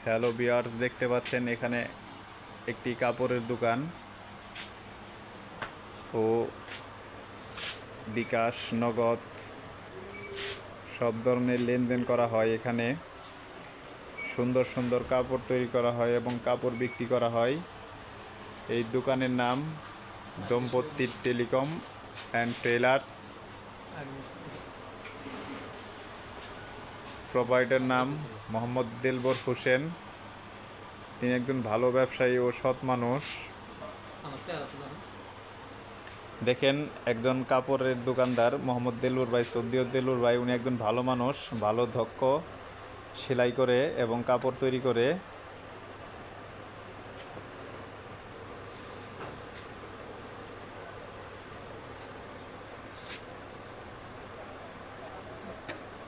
Hello viewers, দেখতে পাচ্ছেন এখানে একটি কাপড়ের দোকান ও বিকাশ নগদ সব ধরনের লেনদেন করা হয়। এখানে সুন্দর সুন্দর কাপড় তৈরি করা হয় এবং কাপড় বিক্রি করা হয়। এই দোকানের নাম দম্পতি টেলিকম অ্যান্ড টেলার্স। প্রোভাইডার নাম মোহাম্মদ দিলবর হোসেন। তিনি একজন ভালো ব্যবসায়ী ও সৎ মানুষ। দেখেন, একজন কাপড়ের দোকানদার মোহাম্মদ দিলবর ভাই, সৌদিও দিলবর ভাই, উনি একজন ভালো মানুষ, ভালো দক্ষ সেলাই করে এবং কাপড় তৈরি করে।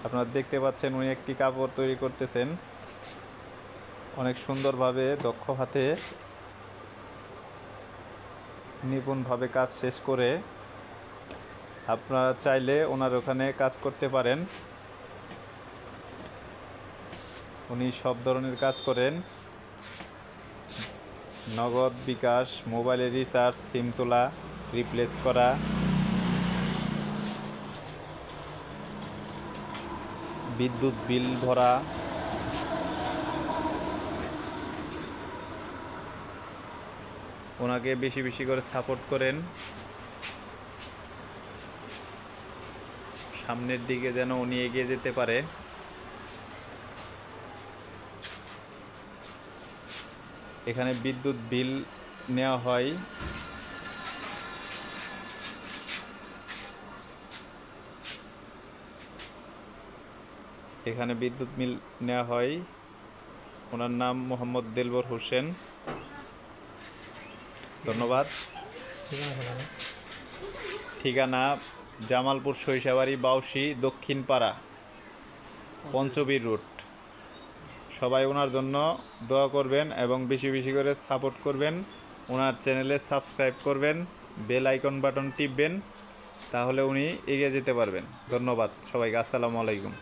আপনারা দেখতে পাচ্ছেন উনি একটি কাপড় তৈরি করতেছেন অনেক সুন্দরভাবে, দক্ষ হাতে, নিপুণভাবে কাজ শেষ করে। আপনারা চাইলে ওনার ওখানে কাজ করতে পারেন। উনি সব ধরনের কাজ করেন: নগদ, বিকাশ, মোবাইলের রিচার্জ, সিম তোলা, রিপ্লেস করা, বিদ্যুৎ বিল ভরা। ওনাকে বেশি বেশি করে সাপোর্ট করেন, সামনের দিকে যেন উনি এগিয়ে যেতে পারে। এখানে বিদ্যুৎ বিল নেওয়া হয়। এখানে বিদ্যুৎ বিল নেওয়া হয়। ওনার নাম মোহাম্মদ দিলবর হোসেন। ধন্যবাদ। ঠিকানা জামালপুর সরিষাবাড়ি, বাউসি, দক্ষিণ পাড়া, পঞ্চবীর রুট। সবাই ওনার জন্য দোয়া করবেন এবং বেশি বেশি করে সাপোর্ট করবেন। ওনার চ্যানেলে সাবস্ক্রাইব করবেন, বেল আইকন বাটন টিপবেন, তাহলে উনি এগিয়ে যেতে পারবেন। ধন্যবাদ সবাইকে। আসসালামু আলাইকুম।